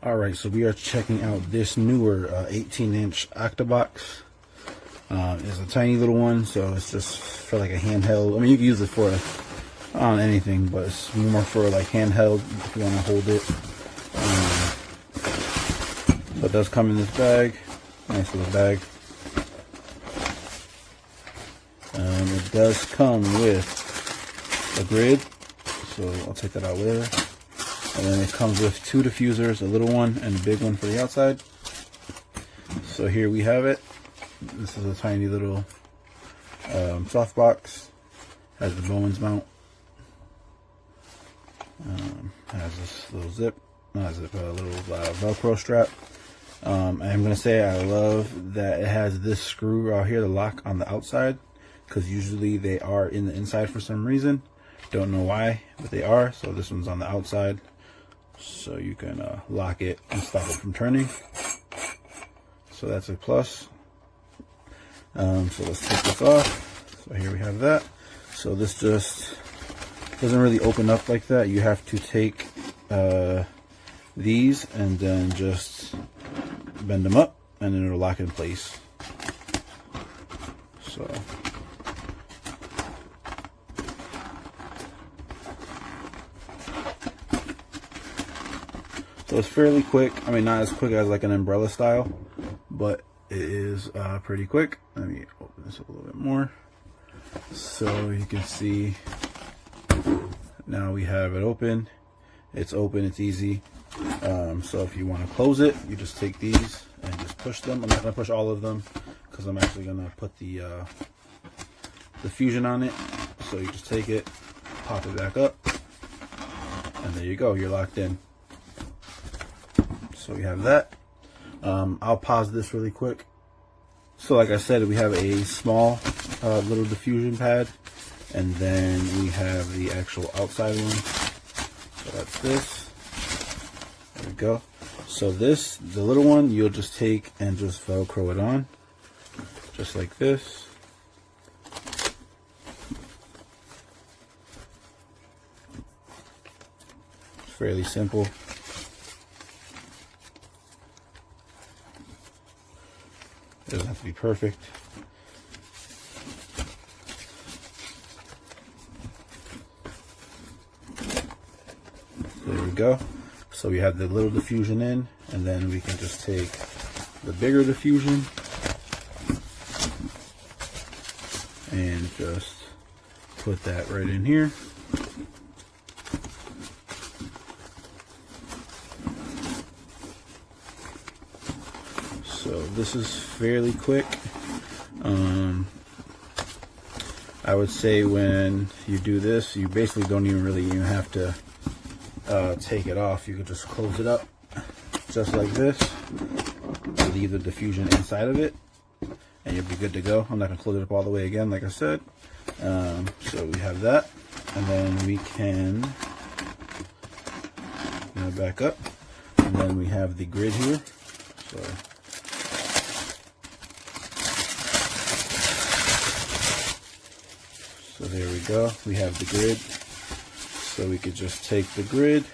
Alright, so we are checking out this newer 18-inch Octabox. It's a tiny little one, so it's just for like a handheld. I mean, you can use it for anything, but it's more for like handheld if you want to hold it. But it does come in this bag. Nice little bag. It does come with a grid, so I'll take that out later. And then it comes with two diffusers, a little one and a big one for the outside. So here we have it. This is a tiny little softbox. Has the Bowens mount. Has this little zip, not zip, a little Velcro strap. And I'm gonna say I love that it has this screw out here, the lock on the outside, because usually they are in the inside for some reason. Don't know why, but they are. So this one's on the outside, so you can lock it and stop it from turning. So that's a plus. So let's take this off. So here we have that. So this just doesn't really open up like that. You have to take these and then just bend them up, and then it'll lock in place. So it's fairly quick. I mean, not as quick as like an umbrella style, but it is pretty quick. Let me open this up a little bit more so you can see. Now we have it open. It's open, it's easy. So if you want to close it, you just take these and just push them. I'm not going to push all of them because I'm actually going to put the fusion on it. So you just take it, pop it back up, and there you go, you're locked in. So we have that. I'll pause this really quick. So like I said, we have a small little diffusion pad, and then we have the actual outside one. So that's this. There we go. So this, the little one, you'll just take and just Velcro it on, just like this. It's fairly simple. It doesn't have to be perfect. There we go. So we have the little diffusion in, and then we can just take the bigger diffusion and just put that right in here. So this is fairly quick. I would say when you do this, you basically don't even have to take it off. You could just close it up just like this, leave the diffusion inside of it, and you'll be good to go. I'm not going to close it up all the way again, like I said. So we have that, and then we can back up, and then we have the grid here. So there we go. We have the grid. So we could just take the grid.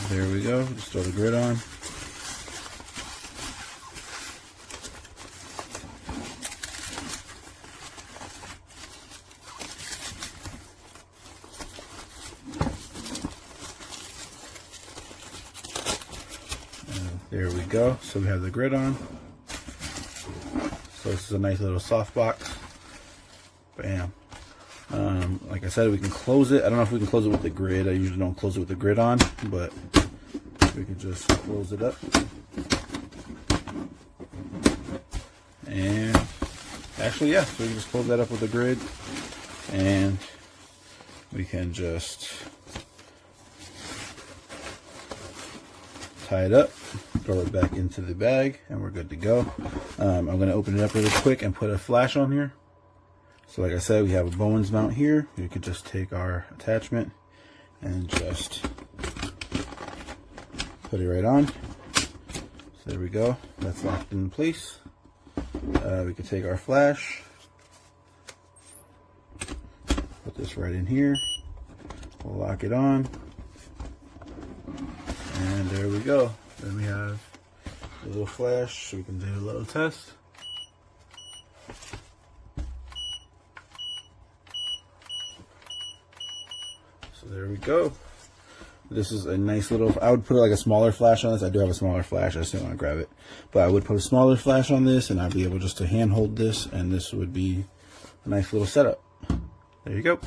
There we go. Just throw the grid on. There we go. So we have the grid on. So this is a nice little softbox. Bam. Like I said, we can close it. I don't know if we can close it with the grid. I usually don't close it with the grid on, but we can just close it up. And actually, yeah, so we can just close that up with the grid, and we can just tie it up, throw it back into the bag, and we're good to go. I'm going to open it up really quick and put a flash on here. So like I said, we have a Bowens mount here. We could just take our attachment and just put it right on. So there we go. That's locked in place. We could take our flash, put this right in here, lock it on, and there we go. Then we have a little flash so we can do a little test. So there we go. This is a nice little, I would put like a smaller flash on this. I do have a smaller flash, I just didn't want to grab it. But I would put a smaller flash on this and I'd be able just to hand hold this, and this would be a nice little setup. There you go.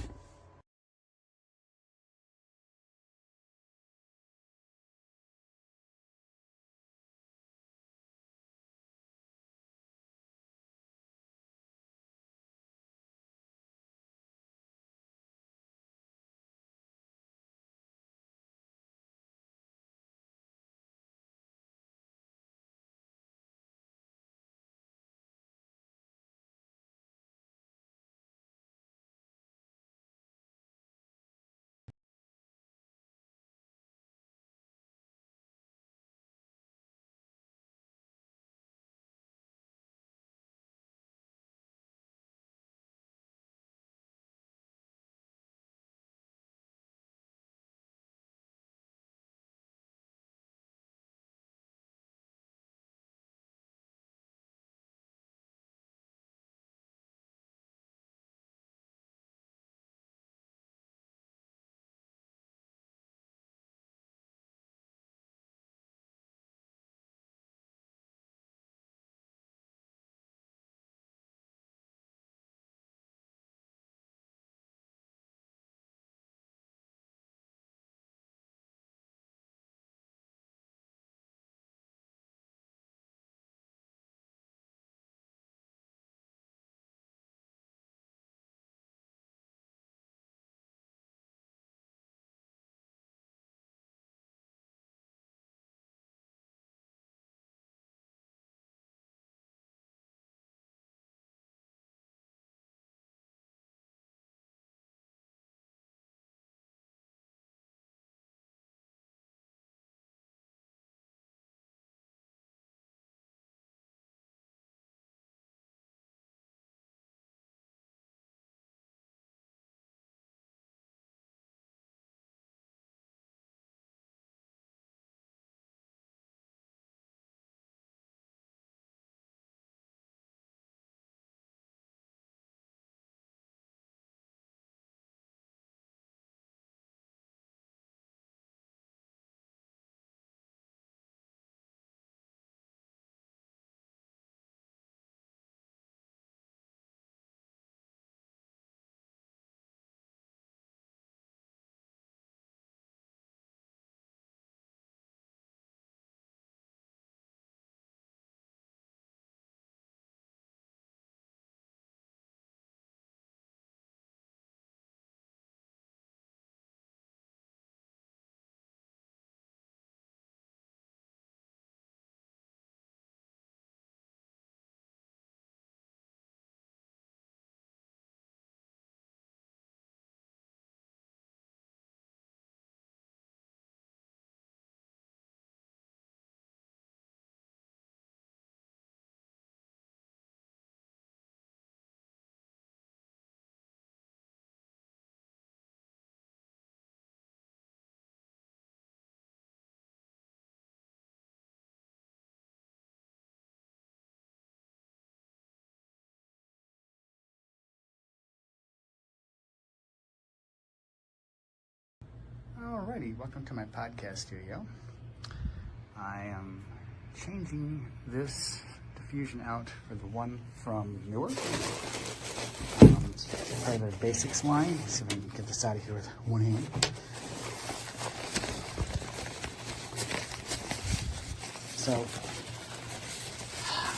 Alrighty, welcome to my podcast studio. I am changing this diffusion out for the one from NEEWER. It's part of the basics line. Let's see if I can get this out of here with one hand. So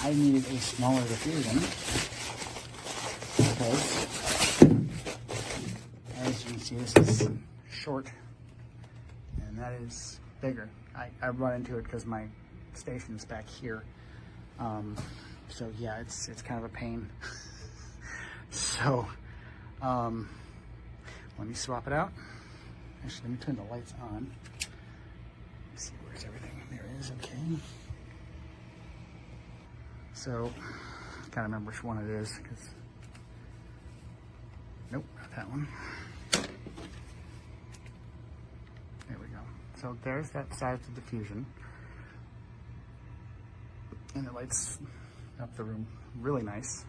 I needed a smaller diffusion because, as you can see, this is short. And that is bigger. I run into it because my station's back here. So yeah, it's kind of a pain. So let me swap it out. Actually, let me turn the lights on. Let's see, where's everything? There it is, okay. So gotta remember which one it is, because nope, not that one. So there's that side of the diffusion. And it lights up the room really nice.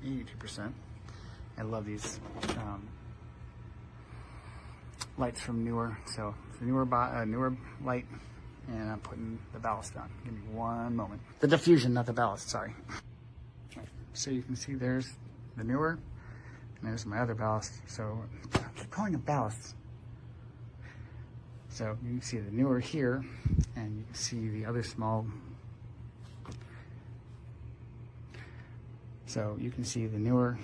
82%. I love these lights from NEEWER. So it's a NEEWER light, and I'm putting the ballast on. Give me one moment. The diffusion, not the ballast, sorry. So you can see there's the NEEWER, and there's my other ballast. So I keep calling it ballast. So you can see the NEEWER here, and you can see the other small. So you can see the NEEWER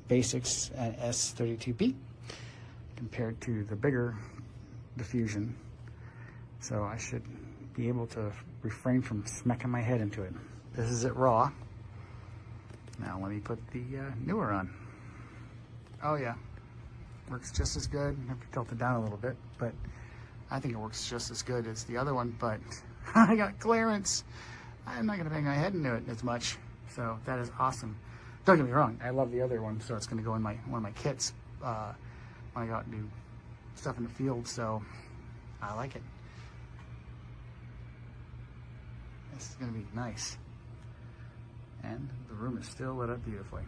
Basics at S32P compared to the bigger diffusion. So I should be able to refrain from smacking my head into it. This is it raw. Now let me put the NEEWER on. Oh yeah, works just as good. I have to tilt it down a little bit, but I think it works just as good as the other one, but I got clearance. I'm not gonna bang my head into it as much. So that is awesome. Don't get me wrong, I love the other one, so it's gonna go in one of my kits when I go out and do stuff in the field, so I like it. This is gonna be nice. And the room is still lit up beautifully.